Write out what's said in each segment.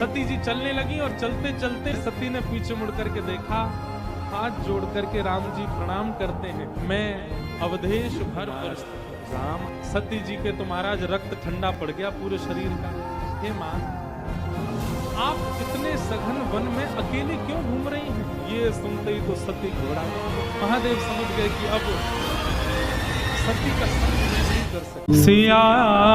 सती जी चलने लगी और चलते चलते सती ने पीछे मुड़ करके देखा, हाथ जोड़ करके राम जी प्रणाम करते हैं। मैं अवधेश भर राम। सती जी के तो महाराज रक्त ठंडा पड़ गया पूरे शरीर का। हे मां, आप इतने सघन वन में अकेले क्यों घूम रही हैं? ये सुनते ही तो सती घोड़ा महादेव समझ गए कि अब सती का संग नहीं कर सकते। सियावर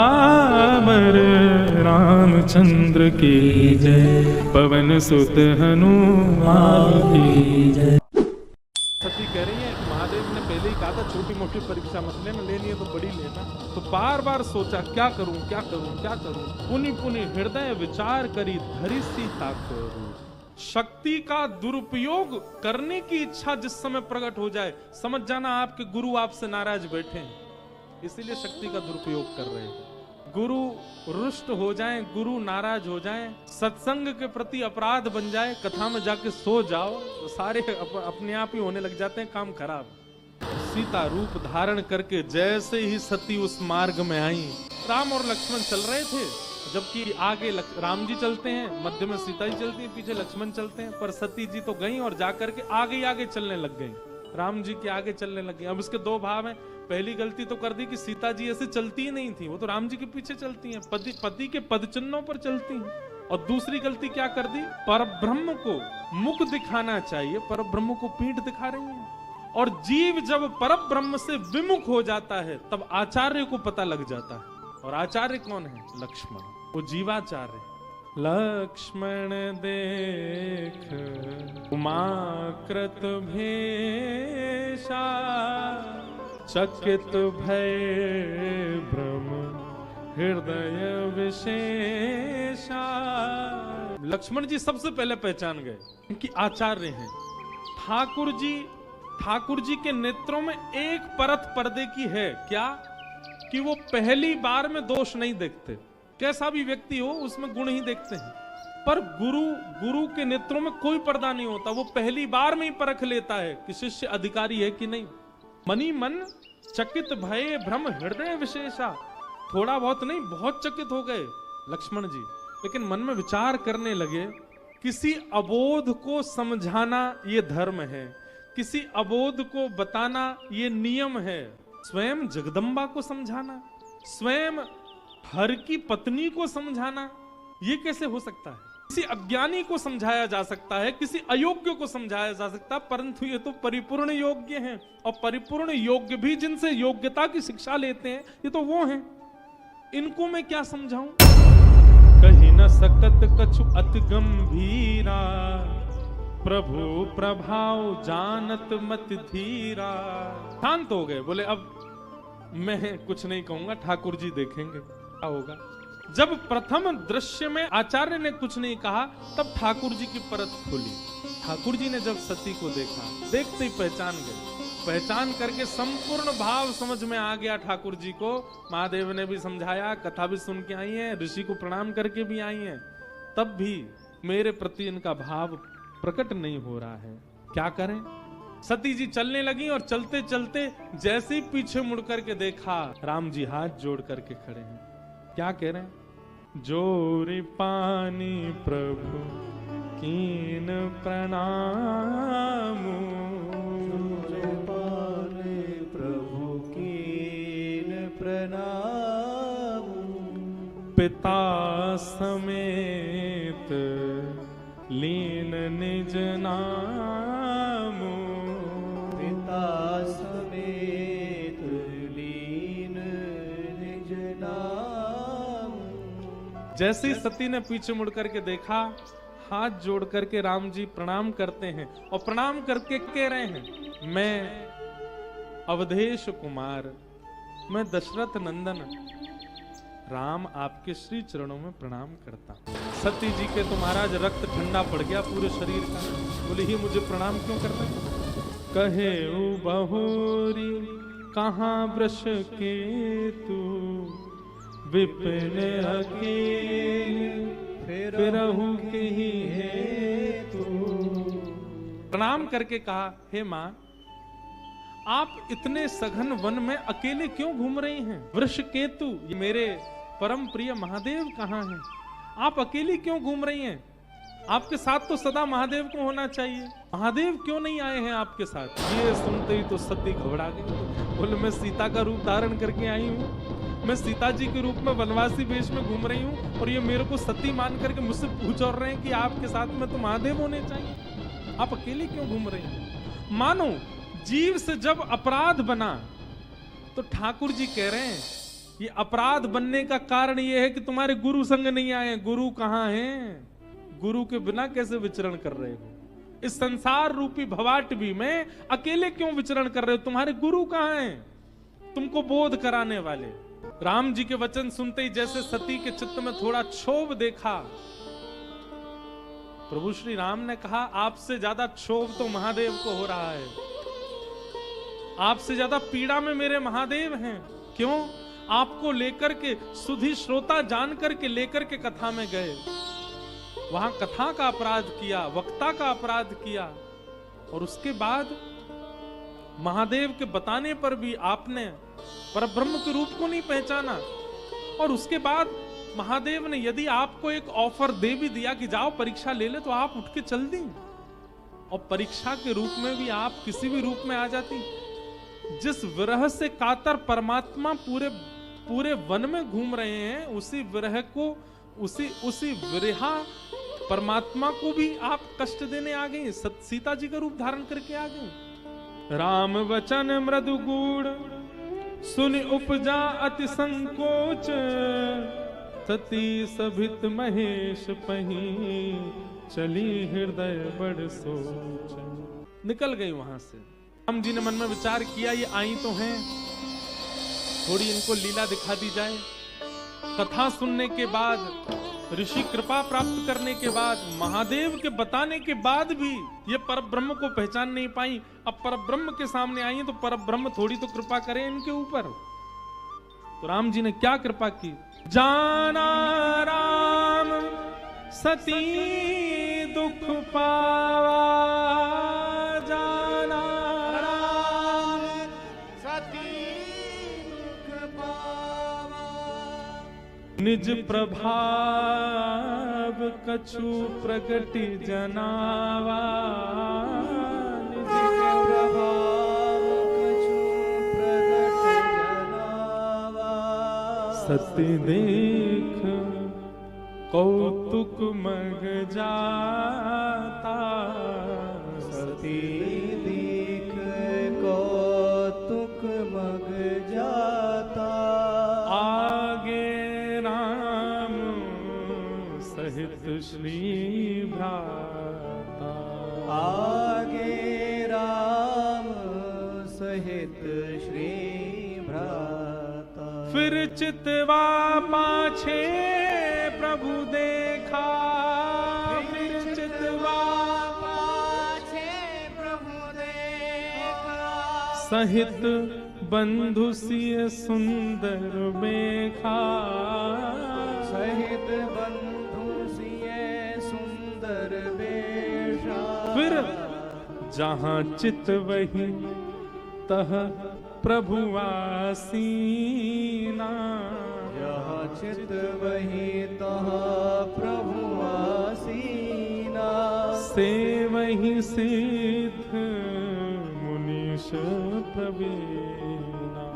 रामचंद्र की जय, पवन सुत हनुमान की जय। सती कह रही है कि महादेव ने पहले ही कहा था छोटी मोटी परीक्षा मत लेना, लेनी है तो बड़ी लेना। तो बार बार सोचा क्या करूं क्या करूं क्या करूं। पुनि पुनि हृदय विचार करी, धरी सीता को। शक्ति का दुरुपयोग करने की इच्छा जिस समय प्रकट हो जाए, समझ जाना आपके गुरु आपसे नाराज बैठे हैं, इसीलिए शक्ति का दुरुपयोग कर रहे हैं। गुरु रुष्ट हो जाएं, गुरु नाराज हो जाएं, सत्संग के प्रति अपराध बन जाए, कथा में जाके सो जाओ तो सारे अपने आप ही होने लग जाते हैं काम खराब। सीता रूप धारण करके जैसे ही सती उस मार्ग में आई, राम और लक्ष्मण चल रहे थे, जबकि आगे राम जी चलते हैं, मध्य में सीता जी चलती है, पीछे लक्ष्मण चलते हैं। पर सती जी तो गई और जाकर के आगे आगे चलने लग गई, राम जी के आगे चलने लग गई। अब इसके दो भाव हैं। पहली गलती तो कर दी कि सीता जी ऐसे चलती ही नहीं थी, वो तो राम जी के पीछे चलती हैं, पति के पदचिन्हों पर चलती हैं। और दूसरी गलती क्या कर दी, परब्रह्म को मुख दिखाना चाहिए, परब्रह्म को पीठ दिखा रही हैं। और जीव जब परब्रह्म से विमुख हो जाता है तब आचार्य को पता लग जाता है। और आचार्य कौन है? लक्ष्मण, वो जीवाचार्य। लक्ष्मण देख उमाकृत भेषा, चकित भय भ्रम हृदय विशेषा। लक्ष्मण जी सबसे पहले पहचान गए कि आचार्य हैं। ठाकुर जी के नेत्रों में एक परत पर्दे की है, क्या कि वो पहली बार में दोष नहीं देखते। कैसा भी व्यक्ति हो उसमें गुण ही देखते हैं। पर गुरु के नेत्रों में कोई पर्दा नहीं होता, वो पहली बार में ही परख लेता है कि शिष्य अधिकारी है कि नहीं। मनी मन चकित भय भ्रम हृदय विशेषा। थोड़ा बहुत नहीं, बहुत चकित हो गए लक्ष्मण जी, लेकिन मन में विचार करने लगे, किसी अबोध को समझाना ये धर्म है, किसी अबोध को बताना ये नियम है। स्वयं जगदम्बा को समझाना, स्वयं हर की पत्नी को समझाना, ये कैसे हो सकता है? किसी अज्ञानी को समझाया जा सकता है, किसी अयोग्य को समझाया जा सकता है, परंतु ये तो परिपूर्ण योग्य हैं। और परिपूर्ण योग्य भी जिनसे योग्यता की शिक्षा लेते हैं, ये तो वो हैं। इनको मैं क्या समझाऊं? कहीं न सकत कछु अति गंभीरा, प्रभु प्रभाव जानत मत धीरा। शांत हो गए, बोले अब मैं कुछ नहीं कहूंगा, ठाकुर जी देखेंगे क्या होगा। जब प्रथम दृश्य में आचार्य ने कुछ नहीं कहा, तब ठाकुर जी की परत खुली। ठाकुर जी ने जब सती को देखा, देखते ही पहचान गए। पहचान करके संपूर्ण भाव समझ में आ गया ठाकुर जी को। महादेव ने भी समझाया, कथा भी सुन के आई है, ऋषि को प्रणाम करके भी आई है, तब भी मेरे प्रति इनका भाव प्रकट नहीं हो रहा है, क्या करें। सती जी चलने लगी और चलते चलते जैसे ही पीछे मुड़ करके देखा, राम जी हाथ जोड़ करके खड़े हैं। क्या कह रहे हैं? जोरी पानी प्रभु कीन प्रणाम, पानी प्रभु कीन प्रणाम। पिता समेत लीन निज नाम, पिता समेत लीन निज नाम। जैसे ही सती ने पीछे मुड़ करके देखा, हाथ जोड़ करके राम जी प्रणाम करते हैं और प्रणाम करके कह रहे हैं, मैं अवधेश कुमार, मैं दशरथ नंदन राम आपके श्री चरणों में प्रणाम करता हूं। सती जी के तो महाराज रक्त ठंडा पड़ गया पूरे शरीर का। बोले ही मुझे प्रणाम क्यों कर रहे हैं? कहे उ बहुरी कहाँ वृष के तू, विपिन अकेले फिरहु के ही है तू। प्रणाम करके कहा, हे मां, आप इतने सघन वन में अकेले क्यों घूम रही हैं? वृष केतु, ये मेरे परम प्रिय महादेव कहाँ हैं? आप अकेली क्यों घूम रही हैं? आपके साथ तो सदा महादेव को होना चाहिए। महादेव क्यों नहीं आए हैं आपके साथ? ये सुनते ही तो सती घबरा गई। बोले मैं सीता का रूप धारण करके आई हूँ, मैं सीता जी के रूप में वनवासी वेश में घूम रही हूँ और ये मेरे को सती मान करके मुझसे पूछ और रहे हैं कि आपके साथ में तो महादेव होने चाहिए, आप अकेले क्यों घूम रही हैं? मानो जीव से जब अपराध बना तो ठाकुर जी कह रहे हैं ये अपराध बनने का कारण ये है कि तुम्हारे गुरु संग नहीं आए। गुरु कहाँ हैं? गुरु के बिना कैसे विचरण कर रहे हो? इस संसार रूपी भवाटवी में अकेले क्यों विचरण कर रहे हो? तुम्हारे गुरु कहाँ हैं तुमको बोध कराने वाले? राम जी के वचन सुनते ही जैसे सती के चित्त में थोड़ा क्षोभ देखा, प्रभु श्री राम ने कहा आपसे ज्यादा क्षोभ तो महादेव को हो रहा है, आपसे ज्यादा पीड़ा में मेरे महादेव हैं। क्यों? आपको लेकर के सुधी श्रोता जान करके लेकर के कथा में गए, वहां कथा का अपराध किया, वक्ता का अपराध किया, और उसके बाद महादेव के बताने पर भी आपने परब्रह्म के रूप को नहीं पहचाना। और उसके बाद महादेव ने यदि आपको एक ऑफर दे भी दिया कि जाओ परीक्षा ले ले, तो आप उठ के चल दी, और परीक्षा के रूप में भी आप किसी भी रूप में आ जाती। जिस विरह से कातर परमात्मा पूरे वन में घूम रहे हैं, उसी विरह को, उसी विरहा परमात्मा को भी आप कष्ट देने आ गए, सीता जी का रूप धारण करके आ गए। राम वचन मृदु गूढ़ सुन उपजा अति संकोच, सती सभित महेश पही, चली हृदय बड़ सोच। निकल गई वहां से। राम जी ने मन में विचार किया ये आई तो हैं, थोड़ी इनको लीला दिखा दी जाए। कथा सुनने के बाद, ऋषि कृपा प्राप्त करने के बाद, महादेव के बताने के बाद भी ये परब्रह्म को पहचान नहीं पाई। अब परब्रह्म के सामने आई हैं तो परब्रह्म थोड़ी तो कृपा करे इनके ऊपर। तो राम जी ने क्या कृपा की? जाना राम सती दुख पावा, जाना राम सती दुख पावा, निज प्रभाव कछु प्रगति जनावा, निज प्रभाव कछु प्रगति जनावा, सती देख कौतुक मग जाता, सती देख कौतुक मग जाता, आगे राम सहित श्री भ्राता, आगे राम सहित श्री भ्राता। फिर चितवा पाछे प्रभु देखा, फिर चितवा पाछे प्रभु देखा, सहित बंधु सिय सुंदर बेखा, सहित बंधु सिय सुंदर बेशा। फिर जहां चित वही तह प्रभु आसीना, जहाँ चित वही तहाँ प्रभु आसीना, से वही सिद्ध मुनीश प्रवीणा,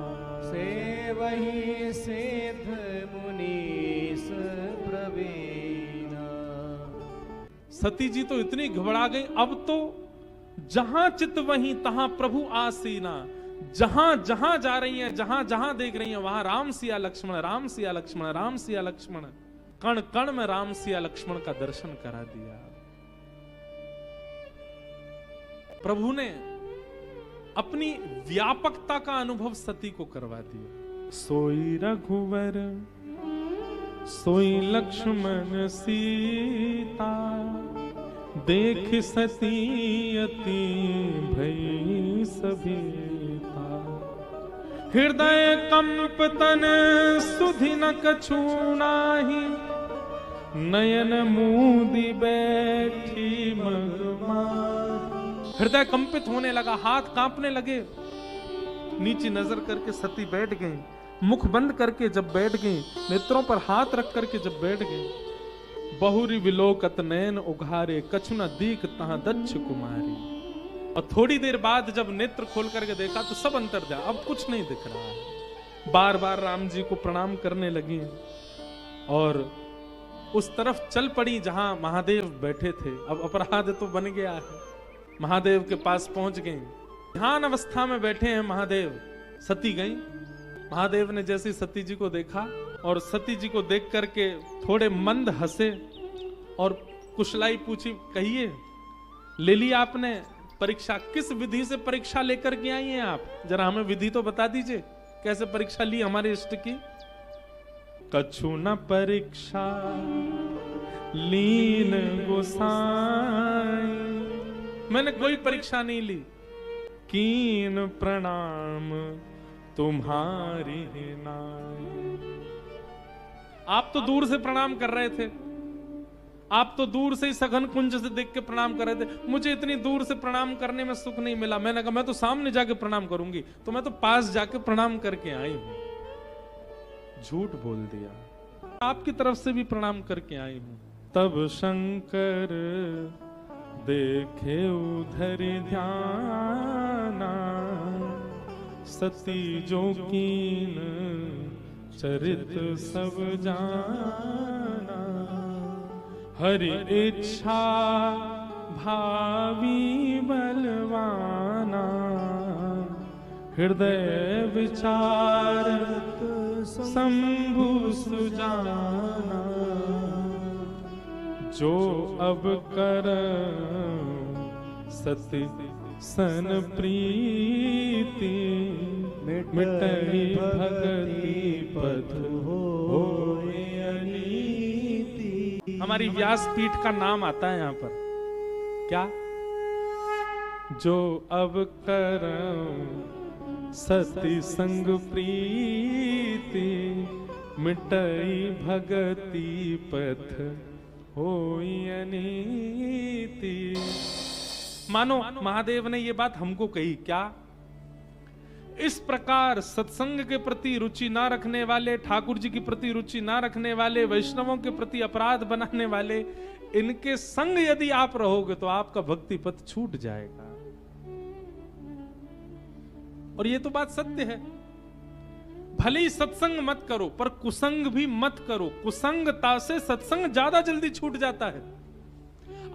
से वही सिद्ध मुनीश प्रवीणा। सती जी तो इतनी घबरा गई, अब तो जहां चित वहीं तहां प्रभु आसीना, जहां जहां जा रही हैं, जहां जहां देख रही हैं, वहां राम सिया लक्ष्मण, राम सिया लक्ष्मण, राम सिया लक्ष्मण, कण कण में राम सिया लक्ष्मण का दर्शन करा दिया। प्रभु ने अपनी व्यापकता का अनुभव सती को करवा दिया। सोई रघुवर सोई लक्ष्मण सीता, देख सती अति भई सभीता, हृदय कंप तन सुधि न कछु नाही, नयन मूदी बैठी मगमाही। हृदय कंपित होने लगा, हाथ कांपने लगे। नीचे नजर करके सती बैठ गई, मुख बंद करके जब बैठ गई, नेत्रों पर हाथ रख करके जब बैठ गई, बहुरी विलोकत नैन उघारे, कछु न दीख तहां दक्ष कुमारी। और थोड़ी देर बाद जब नेत्र खोल करके देखा तो सब अंतर दिया, अब कुछ नहीं दिख रहा है। बार बार राम जी को प्रणाम करने लगी और उस तरफ चल पड़ी जहां महादेव बैठे थे। अब अपराध तो बन गया है, महादेव के पास पहुंच गई। ध्यान अवस्था में बैठे हैं महादेव। सती गई, महादेव ने जैसे सती जी को देखा और सती जी को देख करके थोड़े मंद हंसे और कुशलाई पूछी, कहिए ले ली आपने परीक्षा? किस विधि से परीक्षा लेकर के आई हैं आप? जरा हमें विधि तो बता दीजिए, कैसे परीक्षा ली हमारे इष्ट की? कछु न परीक्षा लीन गोसाई, मैंने कोई परीक्षा नहीं ली। कीन प्रणाम तुम्हारी नाई। आप तो दूर से प्रणाम कर रहे थे, आप तो दूर से ही सघन कुंज से देख के प्रणाम कर रहे थे। मुझे इतनी दूर से प्रणाम करने में सुख नहीं मिला। मैंने कहा मैं तो सामने जाके प्रणाम करूंगी, तो मैं तो पास जाके प्रणाम करके आई हूं। झूठ बोल दिया, आपकी तरफ से भी प्रणाम करके आई हूं। तब शंकर देखे उधर ध्याना, सती जो कीन चरित सब जाना। हरि इच्छा भावी बलवाना, हृदय विचारत शंभु सुजाना। जो अब कर सती सन प्रीति, मिटई भगति पथ होए अनीति। हमारी व्यासपीठ का नाम आता है यहाँ पर, क्या? जो अब कर सती संग प्रीति, मिटई भगति पथ होई अनीति। मानो महादेव ने ये बात हमको कही, क्या? इस प्रकार सत्संग के प्रति रुचि ना रखने वाले, ठाकुर जी के प्रति रुचि ना रखने वाले, वैष्णवों के प्रति अपराध बनाने वाले, इनके संग यदि आप रहोगे तो आपका भक्ति पथ छूट जाएगा। और ये तो बात सत्य है। भले ही सत्संग मत करो, पर कुसंग भी मत करो। कुसंगता से सत्संग ज्यादा जल्दी छूट जाता है।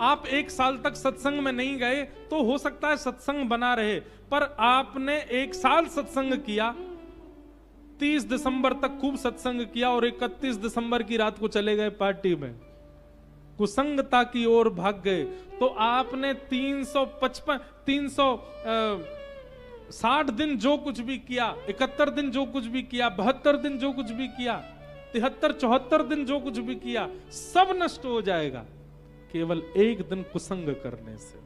आप 1 साल तक सत्संग में नहीं गए तो हो सकता है सत्संग बना रहे, पर आपने 1 साल सत्संग किया, 30 दिसंबर तक खूब सत्संग किया और 31 दिसंबर की रात को चले गए पार्टी में, कुसंगता की ओर भाग गए, तो आपने 360 दिन जो कुछ भी किया, 71 दिन जो कुछ भी किया, 72 दिन जो कुछ भी किया, 73-74 दिन जो कुछ भी किया, सब नष्ट हो जाएगा केवल 1 दिन कुसंग करने से।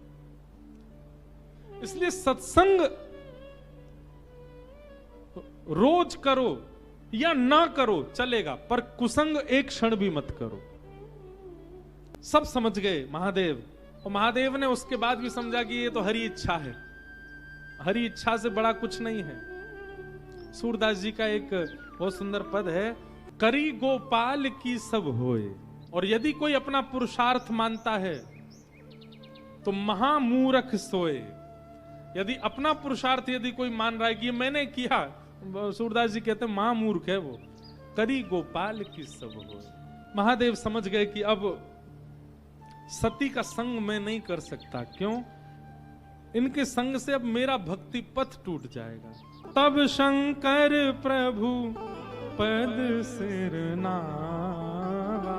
इसलिए सत्संग रोज करो या ना करो चलेगा, पर कुसंग एक क्षण भी मत करो। सब समझ गए महादेव, और महादेव ने उसके बाद भी समझा कि ये तो हरि इच्छा है, हरि इच्छा से बड़ा कुछ नहीं है। सूरदास जी का एक बहुत सुंदर पद है, करी गोपाल की सब होए। और यदि कोई अपना पुरुषार्थ मानता है तो महामूर्ख सोए। यदि अपना पुरुषार्थ यदि कोई मान रहा है कि मैंने किया, सूरदास जी कहते हैं महामूर्ख है वो। करी गोपाल की सब होए। महादेव समझ गए कि अब सती का संग मैं नहीं कर सकता, क्यों? इनके संग से अब मेरा भक्ति पथ टूट जाएगा। तब शंकर प्रभु पद सिर नावा,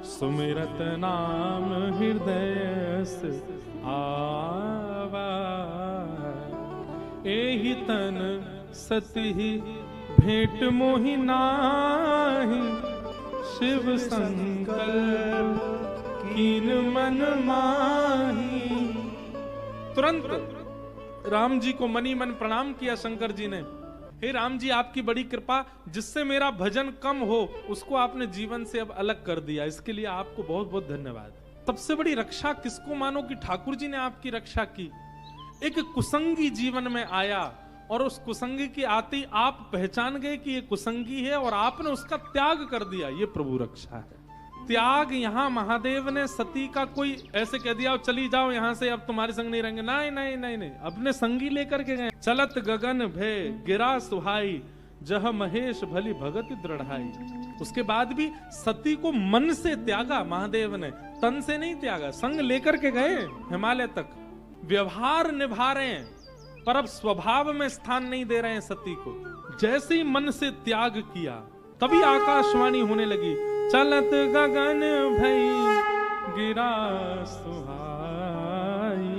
सुमिरत नाम हृदय से आवा। एहि तन सती भेंट मोहि नाहि, शिव संकल्प कीन मन माही। तुरंत राम जी को मनी मन प्रणाम किया शंकर जी ने। हे राम जी, आपकी बड़ी कृपा, जिससे मेरा भजन कम हो उसको आपने जीवन से अब अलग कर दिया, इसके लिए आपको बहुत बहुत धन्यवाद। सबसे बड़ी रक्षा किसको मानो कि ठाकुर जी ने आपकी रक्षा की। एक कुसंगी जीवन में आया और उस कुसंगी की आती आप पहचान गए कि ये कुसंगी है और आपने उसका त्याग कर दिया, ये प्रभु रक्षा है। त्याग यहाँ महादेव ने सती का कोई ऐसे कह दिया चली जाओ यहाँ से, अब तुम्हारे संग नहीं रहेंगे, नहीं नहीं नहीं नहीं, अपने संगी लेकर के गए। चलत गगन भय गिरा सुहाई, जह महेश भली भगत दृढ़ाई। उसके बाद भी सती को मन से त्यागा महादेव ने, तन से नहीं त्यागा। संग लेकर के गए हिमालय तक, व्यवहार निभा रहे हैं, पर अब स्वभाव में स्थान नहीं दे रहे हैं सती को। जैसे ही मन से त्याग किया तभी आकाशवाणी होने लगी, चलत गगन भई गिरा सुहाई,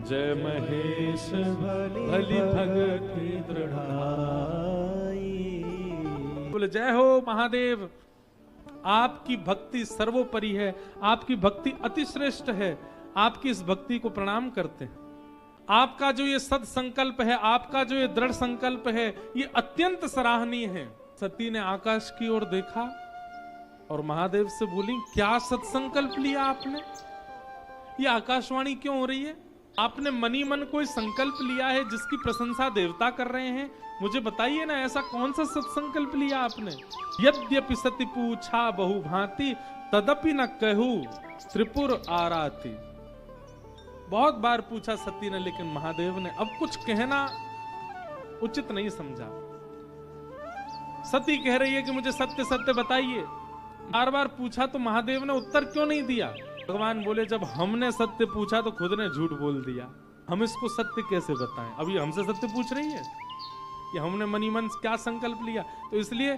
जय महेश भली भगति दृढ़ाई। बोले जय हो महादेव, आपकी भक्ति सर्वोपरि है, आपकी भक्ति अति श्रेष्ठ है, आपकी इस भक्ति को प्रणाम करते हैं। आपका जो ये सद संकल्प है, आपका जो ये दृढ़ संकल्प है, ये अत्यंत सराहनीय है। सती ने आकाश की ओर देखा और महादेव से बोली, क्या सत्संकल्प लिया आपने? ये आकाशवाणी क्यों हो रही है? आपने मनी मन कोई संकल्प लिया है जिसकी प्रशंसा देवता कर रहे हैं? मुझे बताइए ना, ऐसा कौन सा सत्संकल्प लिया आपने? यद्यपि सती पूछा बहु भांति, तदपि न कहू त्रिपुर आराती। बहुत बार पूछा सती ने, लेकिन महादेव ने अब कुछ कहना उचित नहीं समझा। सती कह रही है कि मुझे सत्य सत्य बताइए। बार बार पूछा तो महादेव ने उत्तर क्यों नहीं दिया? भगवान बोले, जब हमने सत्य पूछा तो खुद ने झूठ बोल दिया, हम इसको सत्य कैसे बताएं? अभी हमसे सत्य पूछ रही है कि हमने मनी मन क्या संकल्प लिया, तो इसलिए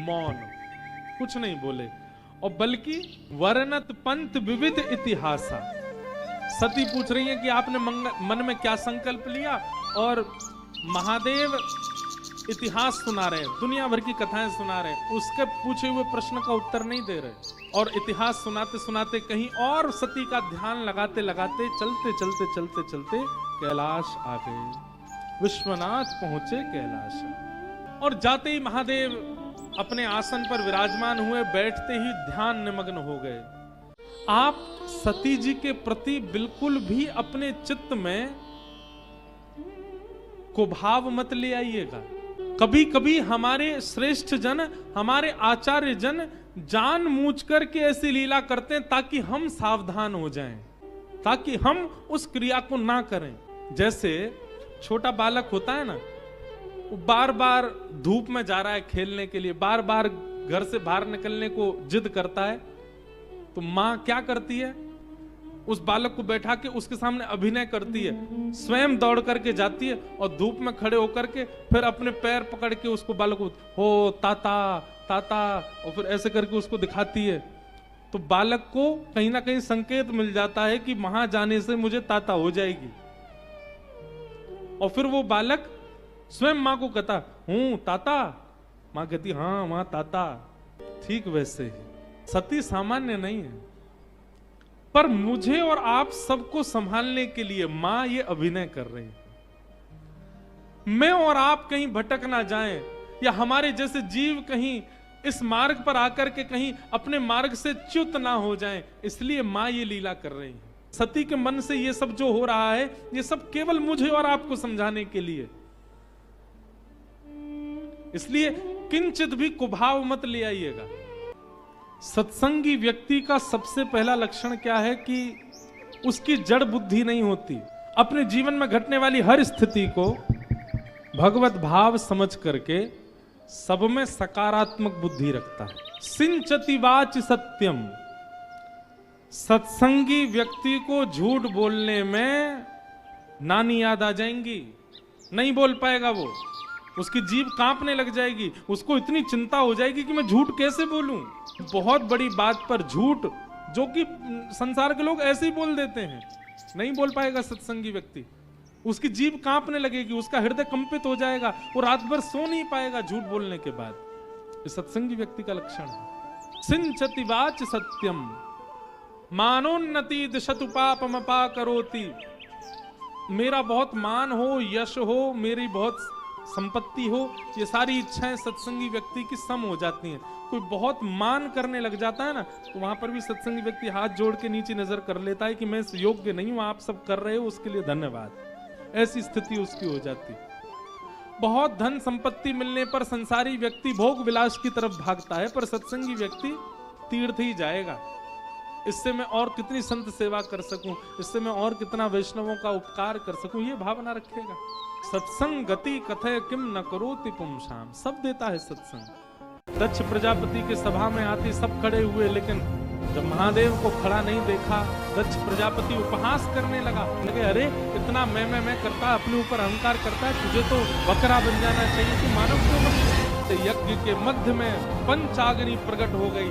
मौन, कुछ नहीं बोले। और बल्कि वर्णत पंथ विविध इतिहासा, सती पूछ रही है कि आपने मन में क्या संकल्प लिया, और महादेव इतिहास सुना रहे हैं, दुनिया भर की कथाएं सुना रहे हैं, उसके पूछे हुए प्रश्न का उत्तर नहीं दे रहे। और इतिहास सुनाते सुनाते कहीं और सती का ध्यान लगाते लगाते चलते चलते चलते चलते कैलाश आ गए, विश्वनाथ पहुंचे कैलाश। और जाते ही महादेव अपने आसन पर विराजमान हुए, बैठते ही ध्यान निमग्न हो गए। आप सती जी के प्रति बिल्कुल भी अपने चित्त में कुभाव मत ले आइएगा। कभी कभी हमारे श्रेष्ठ जन, हमारे आचार्य जन जानबूझ करके ऐसी लीला करते हैं ताकि हम सावधान हो जाएं, ताकि हम उस क्रिया को ना करें। जैसे छोटा बालक होता है ना, वो बार बार धूप में जा रहा है खेलने के लिए, बार बार घर से बाहर निकलने को जिद करता है, तो माँ क्या करती है? उस बालक को बैठा के उसके सामने अभिनय करती है, स्वयं दौड़ करके जाती है और धूप में खड़े होकर के फिर अपने पैर पकड़ के उसको बालक को हो ताता ताता, और फिर ऐसे करके उसको दिखाती है। तो बालक को कहीं ना कहीं संकेत मिल जाता है कि वहां जाने से मुझे ताता हो जाएगी, और फिर वो बालक स्वयं माँ को कहता हूं ताता, माँ कहती हाँ माँ ताता। ठीक वैसे ही सती सामान्य नहीं है, पर मुझे और आप सबको संभालने के लिए मां ये अभिनय कर रही है। मैं और आप कहीं भटक ना जाएं, या हमारे जैसे जीव कहीं इस मार्ग पर आकर के कहीं अपने मार्ग से च्युत ना हो जाएं, इसलिए मां ये लीला कर रही है। सती के मन से ये सब जो हो रहा है, ये सब केवल मुझे और आपको समझाने के लिए। इसलिए किंचित भी कुभाव मत ले आइएगा। सत्संगी व्यक्ति का सबसे पहला लक्षण क्या है कि उसकी जड़ बुद्धि नहीं होती। अपने जीवन में घटने वाली हर स्थिति को भगवत भाव समझ करके सब में सकारात्मक बुद्धि रखता है। सिंचति वाच सत्यम, सत्संगी व्यक्ति को झूठ बोलने में नानी याद आ जाएंगी, नहीं बोल पाएगा वो, उसकी जीभ कांपने लग जाएगी, उसको इतनी चिंता हो जाएगी कि मैं झूठ कैसे बोलूं। बहुत बड़ी बात पर झूठ, जो कि संसार के लोग ऐसे ही बोल देते हैं, नहीं बोल पाएगा सत्संगी व्यक्ति। उसकी जीभ कांपने लगेगी, उसका हृदय कंपित हो जाएगा, वो रात भर सो नहीं पाएगा झूठ बोलने के बाद। ये सत्संगी व्यक्ति का लक्षण है। सिंचति वाच सत्यम, मानोन्नति दिशतु पापमपा करोति। मेरा बहुत मान हो, यश हो, मेरी बहुत संपत्ति हो, ये सारी इच्छाएं सत्संगी व्यक्ति की सम हो जाती हैं। कोई बहुत मान करने लग जाता है ना, तो वहां पर भी सत्संगी व्यक्ति हाथ जोड़ के नीचे नजर कर लेता है कि मैं इस योग्य नहीं हूं, आप सब कर रहे हो उसके लिए धन्यवाद। ऐसी स्थिति उसकी हो जाती। बहुत धन संपत्ति मिलने पर संसारी व्यक्ति भोग विलास की तरफ भागता है, पर सत्संगी व्यक्ति तीर्थ ही जाएगा। इससे मैं और कितनी संत सेवा कर सकूं, इससे मैं और कितना वैष्णवों का उपकार कर सकूं, ये भावना रखेगा। सत्संग गति कथय किम न करोति पुंसाम, सब देता है सत्संग। दक्ष प्रजापति के सभा में आते सब खड़े हुए, लेकिन जब महादेव को खड़ा नहीं देखा, दक्ष प्रजापति उपहास करने लगा। लगे अरे इतना मैं करता, अपने ऊपर अहंकार करता है, तुझे तो बकरा बन जाना चाहिए, तू मानव क्यों बन। तो यज्ञ के मध्य में पंचाग्नि प्रकट हो गई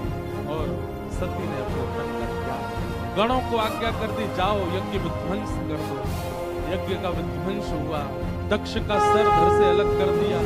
और सती ने अपने तन का त्याग, गणों को आज्ञा कर दी जाओ यज्ञ विध्वंस कर दो। यज्ञ का विध्वंस हुआ, दक्ष का सर धड़ से अलग कर दिया।